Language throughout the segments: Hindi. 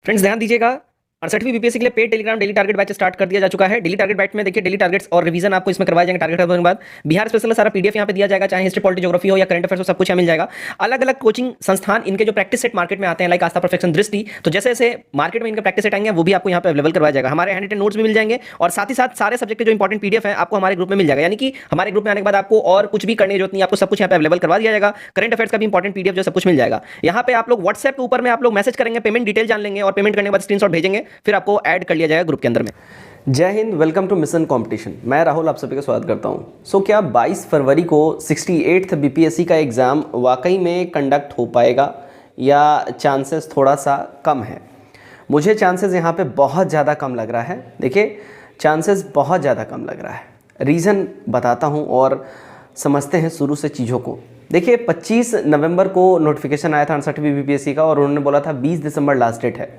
फ्रेंड्स ध्यान दीजिएगा। 68वीं बीपीएससी के लिए paid Telegram daily target batch start कर दिया जा चुका है। डेली टारगेट बैच में देखिए डेली टारगेट्स और रिवीजन आपको इसमें करवाए जाएंगे। टारगेट होने के बाद बिहार स्पेशल सारा पीडीएफ यहाँ पे दिया जाएगा, चाहे हिस्ट्री पॉलिटी ज्योग्राफी हो या करंट अफेयर्स हो, सब कुछ यहाँ मिल जाएगा। अलग अलग कोचिंग संस्थान इनके जो प्रैक्टिस सेट मार्केट में आते हैं, लाइक आस्था परफेक्शन दृष्टि, तो जैसे जैसे मार्केट में इनके प्रैक्टिस सेट आएंगे वो भी आपको यहाँ पे अवेलेबल करवाया जाएगा। हमारे हैंड रिटन नोट्स भी मिल जाएंगे और साथ ही साथ सारे सब्जेक्ट के जो इंपॉर्टेंट पीडीएफ है आपको हमारे ग्रुप में मिल जाएगा। यानी कि हमारे ग्रुप में आने के बाद आपको और कुछ भी करने की जरूरत नहीं, आपको सब कुछ यहाँ पे अवेलेबल करवा दिया जाएगा। करंट अफेयर्स का भी इंपॉर्टेंट पीडीएफ जो सब कुछ मिल जाएगा। यहाँ पे आप लोग व्हाट्सएप के ऊपर में आप लोग मैसेज करेंगे, पेमेंट डिटेल जान लेंगे और पेमेंट करने के बाद स्क्रीनशॉट भेजेंगे, फिर आपको ऐड कर लिया जाएगा ग्रुप के अंदर में। जय हिंद, वेलकम टू मिशन कंपटीशन। मैं राहुल आप सभी का स्वागत करता हूं। क्या 22 फरवरी को 68th बीपीएससी का एग्ज़ाम वाकई में कंडक्ट हो पाएगा या चांसेस थोड़ा सा कम है? मुझे चांसेस यहाँ पे बहुत ज़्यादा कम लग रहा है। देखिए, चांसेस बहुत ज़्यादा कम लग रहा है। रीज़न बताता हूँ और समझते हैं शुरू से चीज़ों को। देखिए, 25 नवंबर को नोटिफिकेशन आया था 68वीं बीपीएससी का और उन्होंने बोला था 20 दिसंबर लास्ट डेट है।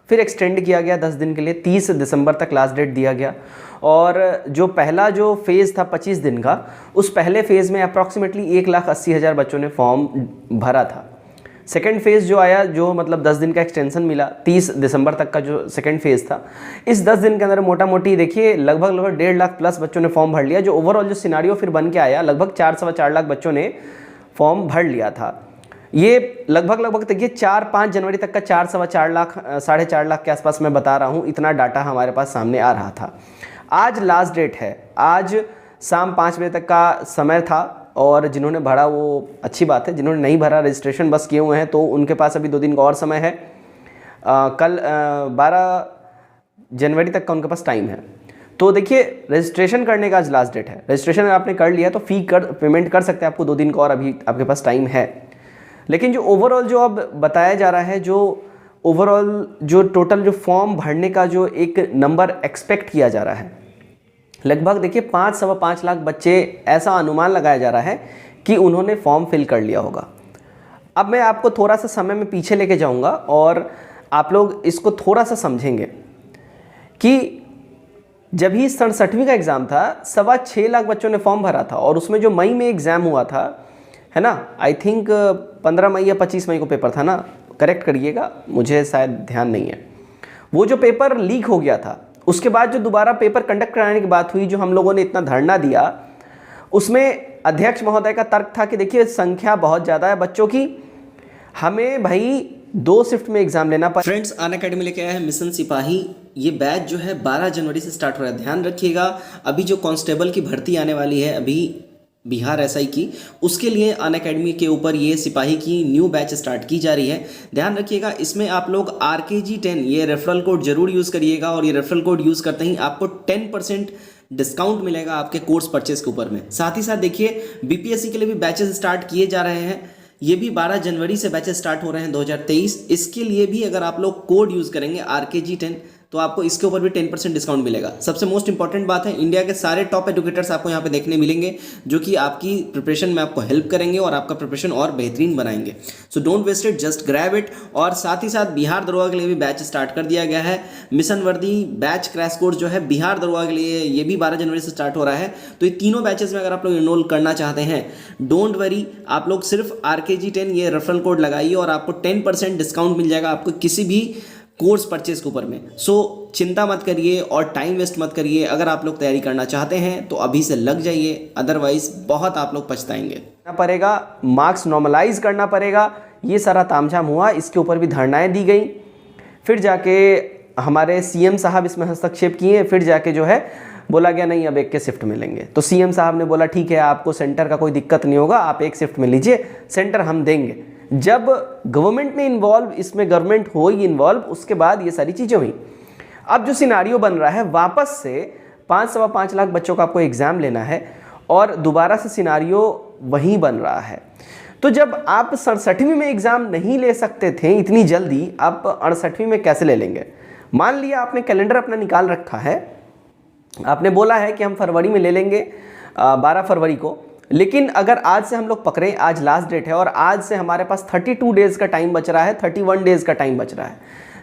फिर एक्सटेंड किया गया 10 दिन के लिए, 30 दिसंबर तक लास्ट डेट दिया गया। और जो पहला जो फेज़ था 25 दिन का, उस पहले फेज़ में अप्रॉक्सीमेटली 1,80,000 बच्चों ने फॉर्म भरा था। सेकेंड फेज़ जो आया, जो मतलब 10 दिन का एक्सटेंशन मिला, 30 दिसंबर तक का जो सेकेंड फेज़ था, इस 10 दिन के अंदर मोटा मोटी देखिए लगभग 1.5 लाख प्लस बच्चों ने फॉर्म भर लिया। जो ओवरऑल जो सिनारियो फिर बन के आया, लगभग 4-4.25 लाख बच्चों ने फॉर्म भर लिया था। ये लगभग देखिए 4-5 जनवरी तक का 4-4.25 लाख, 4.5 लाख के आसपास मैं बता रहा हूँ, इतना डाटा हमारे पास सामने आ रहा था। आज लास्ट डेट है, आज शाम 5 बजे तक का समय था और जिन्होंने भरा वो अच्छी बात है, जिन्होंने नहीं भरा, रजिस्ट्रेशन बस किए हुए हैं, तो उनके पास अभी 2 दिन का और समय है। कल 12 जनवरी तक का उनके पास टाइम है। तो देखिए, रजिस्ट्रेशन करने का आज लास्ट डेट है। रजिस्ट्रेशन अगर आपने कर लिया तो पेमेंट कर सकते हैं, आपको 2 दिन का और अभी आपके पास टाइम है। लेकिन जो ओवरऑल जो अब बताया जा रहा है, जो ओवरऑल जो टोटल जो फॉर्म भरने का जो एक नंबर एक्सपेक्ट किया जा रहा है, लगभग देखिए 5-5.25 लाख बच्चे, ऐसा अनुमान लगाया जा रहा है कि उन्होंने फॉर्म फिल कर लिया होगा। अब मैं आपको थोड़ा सा समय में पीछे लेके जाऊंगा और आप लोग इसको थोड़ा सा समझेंगे कि जब ही 67वीं का एग्ज़ाम था, 6.25 लाख बच्चों ने फॉर्म भरा था और उसमें जो मई में एग्ज़ाम हुआ था, है ना, आई थिंक 15 मई या 25 मई को पेपर था ना, करेक्ट करिएगा, मुझे शायद ध्यान नहीं है। वो जो पेपर लीक हो गया था, उसके बाद जो दोबारा पेपर कंडक्ट कराने की बात हुई, जो हम लोगों ने इतना धरना दिया, उसमें अध्यक्ष महोदय का तर्क था कि देखिए संख्या बहुत ज़्यादा है बच्चों की, हमें भाई 2 शिफ्ट में एग्जाम लेना पड़ा। फ्रेंड्स, अनअकैडमी लेके आया है मिशन सिपाही। ये बैच जो है 12 जनवरी से स्टार्ट हो रहा है। ध्यान रखिएगा, अभी जो कांस्टेबल की भर्ती आने वाली है अभी बिहार एसआई की, उसके लिए अनअकैडमी के ऊपर ये सिपाही की न्यू बैच स्टार्ट की जा रही है। ध्यान रखिएगा, इसमें आप लोग RKG10 ये रेफरल कोड जरूर यूज़ करिएगा और ये रेफरल कोड यूज़ करते ही आपको 10% डिस्काउंट मिलेगा आपके कोर्स परचेज के ऊपर में। साथ ही साथ देखिए, बीपीएससी के लिए भी बैचेस स्टार्ट किए जा रहे हैं। ये भी 12 जनवरी से बैचेस स्टार्ट हो रहे हैं 2023। इसके लिए भी अगर आप लोग कोड यूज़ करेंगे RKG10 तो आपको इसके ऊपर भी 10% डिस्काउंट मिलेगा। सबसे मोस्ट इंपॉर्टेंट बात है, इंडिया के सारे टॉप एजुकेटर्स आपको यहाँ पे देखने मिलेंगे, जो कि आपकी प्रिपरेशन में आपको हेल्प करेंगे और आपका प्रिपरेशन और बेहतरीन बनाएंगे। So don't waste it, just grab it. और साथ ही साथ बिहार दरोगा के लिए भी बैच स्टार्ट कर दिया गया है। मिशन वर्दी बैच क्रैश कोर्स जो है बिहार दरोगा के लिए, ये भी 12 जनवरी से स्टार्ट हो रहा है। तो ये तीनों बैचेस में अगर आप लोग इनरोल करना चाहते हैं, डोंट वरी, आप लोग सिर्फ RKG10 ये रेफरल कोड लगाइए और आपको 10% डिस्काउंट मिल जाएगा आपको किसी भी कोर्स परचेज के ऊपर में। सो चिंता मत करिए और टाइम वेस्ट मत करिए। अगर आप लोग तैयारी करना चाहते हैं तो अभी से लग जाइए, अदरवाइज बहुत आप लोग पछताएंगे। पड़ेगा, मार्क्स नॉर्मलाइज करना पड़ेगा, ये सारा तामझाम हुआ, इसके ऊपर भी धरनाएं दी गई। फिर जाके हमारे CM साहब इसमें हस्तक्षेप किए, फिर जाके जो है बोला गया नहीं अब एक के शिफ्ट में लेंगे। तो CM साहब ने बोला ठीक है, आपको सेंटर का कोई दिक्कत नहीं होगा, आप एक शिफ्ट में लीजिए, सेंटर हम देंगे। जब गवर्नमेंट ने इन्वॉल्व, इसमें गवर्नमेंट हो ही इन्वॉल्व, उसके बाद ये सारी चीज़ें हुई। अब जो सिनारियो बन रहा है, वापस से 5-5.25 लाख बच्चों का आपको एग्ज़ाम लेना है और दोबारा से सिनारियो वहीं बन रहा है। तो जब आप 67वीं में एग्ज़ाम नहीं ले सकते थे इतनी जल्दी, आप 68वीं में कैसे ले लेंगे? मान लिया आपने कैलेंडर अपना निकाल रखा है, आपने बोला है कि हम फरवरी में ले लेंगे 12 फरवरी को, लेकिन अगर आज से हम लोग पकड़ें, आज लास्ट डेट है और आज से हमारे पास 32 डेज़ का टाइम बच रहा है, 31 डेज़ का टाइम बच रहा है।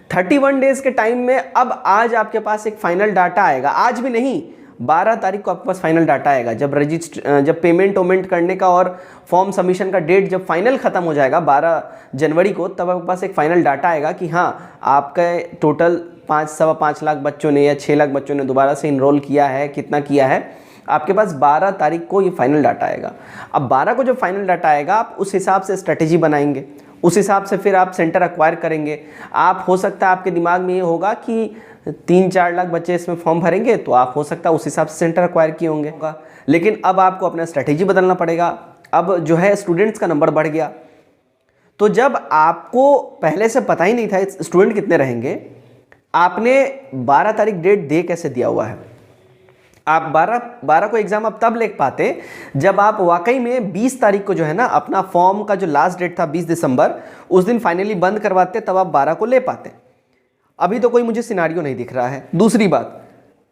31 डेज़ के टाइम में अब आज आपके पास एक फाइनल डाटा आएगा, आज भी नहीं, 12 तारीख को आपके पास फाइनल डाटा आएगा। जब पेमेंट वोमेंट करने का और फॉर्म सबमिशन का डेट जब फाइनल ख़त्म हो जाएगा 12 जनवरी को, तब आपके पास एक फाइनल डाटा आएगा कि हाँ आपका टोटल 5-5.25 लाख बच्चों ने या 6 लाख बच्चों ने दोबारा से इनरोल किया है, कितना किया है। आपके पास 12 तारीख को ये फाइनल डाटा आएगा। अब 12 को जब फाइनल डाटा आएगा आप उस हिसाब से स्ट्रेटेजी बनाएंगे, उस हिसाब से फिर आप सेंटर एक्वायर करेंगे। आप हो सकता है आपके दिमाग में ये होगा कि 3-4 लाख बच्चे इसमें फॉर्म भरेंगे, तो आप हो सकता है उस हिसाब से सेंटर एक्वायर किए होंगे। लेकिन अब आपको अपना स्ट्रेटेजी बदलना पड़ेगा। अब जो है स्टूडेंट्स का नंबर बढ़ गया, तो जब आपको पहले से पता ही नहीं था स्टूडेंट कितने रहेंगे, आपने 12 तारीख डेट दे कैसे दिया हुआ है। आप 12 को एग्जाम आप तब लिख पाते जब आप वाकई में 20 तारीख को जो है ना अपना फॉर्म का जो लास्ट डेट था 20 दिसंबर, उस दिन फाइनली बंद करवाते, तब आप 12 को ले पाते। अभी तो कोई मुझे सिनारियो नहीं दिख रहा है। दूसरी बात,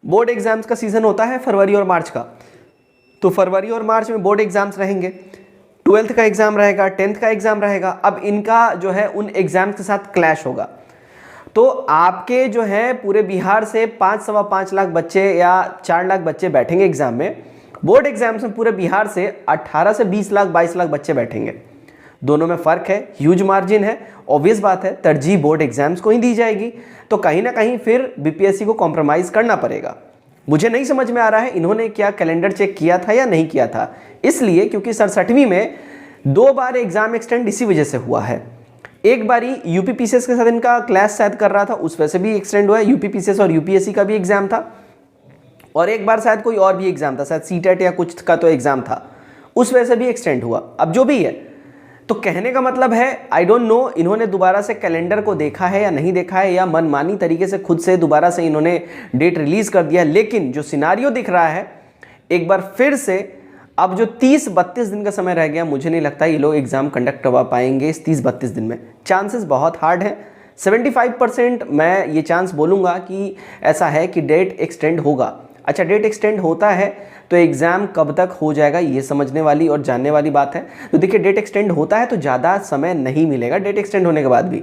बोर्ड एग्जाम्स का सीजन होता है फरवरी और मार्च का, तो फरवरी और मार्च में बोर्ड एग्जाम्स रहेंगे, 12th का एग्जाम रहेगा, 10th का एग्जाम रहेगा। अब इनका जो है उन एग्जाम्स के साथ क्लैश होगा, तो आपके जो है पूरे बिहार से 5-5.25 लाख बच्चे या 4 लाख बच्चे बैठेंगे एग्जाम में। बोर्ड एग्जाम्स में पूरे बिहार से 18 से 20 लाख 22 लाख बच्चे बैठेंगे। दोनों में फ़र्क है, ह्यूज मार्जिन है। ऑब्वियस बात है तरजीह बोर्ड एग्जाम्स को ही दी जाएगी, तो कहीं ना कहीं फिर बीपीएससी को कॉम्प्रोमाइज़ करना पड़ेगा। मुझे नहीं समझ में आ रहा है इन्होंने क्या कैलेंडर चेक किया था या नहीं किया था, इसलिए क्योंकि 67वीं में 2 बार एग्जाम एक्सटेंड इसी वजह से हुआ है। एक बारी यूपीपीसीएस के साथ इनका क्लास शायद कर रहा था, उस वजह से भी एक्सटेंड हुआ है। यूपीपीसीएस और यूपीएससी का भी एग्जाम था, और एक बार शायद कोई और भी एग्जाम था, शायद सीटेट या कुछ का तो एग्जाम था, उस वजह से भी एक्सटेंड हुआ। अब जो भी है, तो कहने का मतलब है आई डोंट नो इन्होंने दोबारा से कैलेंडर को देखा है या नहीं देखा है, या मनमानी तरीके से खुद से दोबारा से इन्होंने डेट रिलीज कर दिया। लेकिन जो सिनारियो दिख रहा है एक बार फिर से, अब जो 30-32 दिन का समय रह गया, मुझे नहीं लगता ये लोग एग्जाम कंडक्ट करवा पाएंगे इस 30-32 दिन में। चांसेस बहुत हार्ड है, 75% मैं ये चांस बोलूँगा कि ऐसा है कि डेट एक्सटेंड होगा। अच्छा, डेट एक्सटेंड होता है तो एग्ज़ाम कब तक हो जाएगा ये समझने वाली और जानने वाली बात है। तो देखिए, डेट एक्सटेंड होता है तो ज़्यादा समय नहीं मिलेगा। डेट एक्सटेंड होने के बाद भी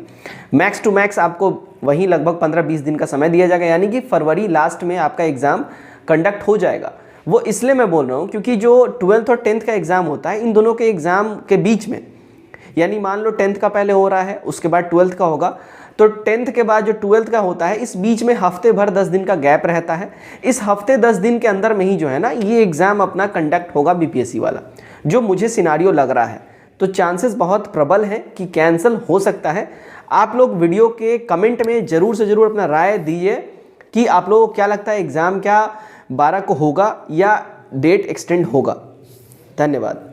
मैक्स टू मैक्स आपको वहीं लगभग 15-20 दिन का समय दिया जाएगा, यानी कि फरवरी लास्ट में आपका एग्ज़ाम कंडक्ट हो जाएगा। वो इसलिए मैं बोल रहा हूँ क्योंकि जो 12th और 10th का एग्ज़ाम होता है, इन दोनों के एग्ज़ाम के बीच में, यानी मान लो 10th का पहले हो रहा है, उसके बाद 12th का होगा, तो 10th के बाद जो 12th का होता है, इस बीच में हफ्ते भर 10 दिन का गैप रहता है। इस हफ्ते 10 दिन के अंदर में ही जो है ना ये एग्ज़ाम अपना कंडक्ट होगा बीपीएससी वाला, जो मुझे सिनारियो लग रहा है। तो चांसेस बहुत प्रबल हैं कि कैंसिल हो सकता है। आप लोग वीडियो के कमेंट में ज़रूर से ज़रूर अपना राय दीजिए कि आप लोगों को क्या लगता है एग्ज़ाम क्या 12 को होगा या डेट एक्सटेंड होगा। धन्यवाद।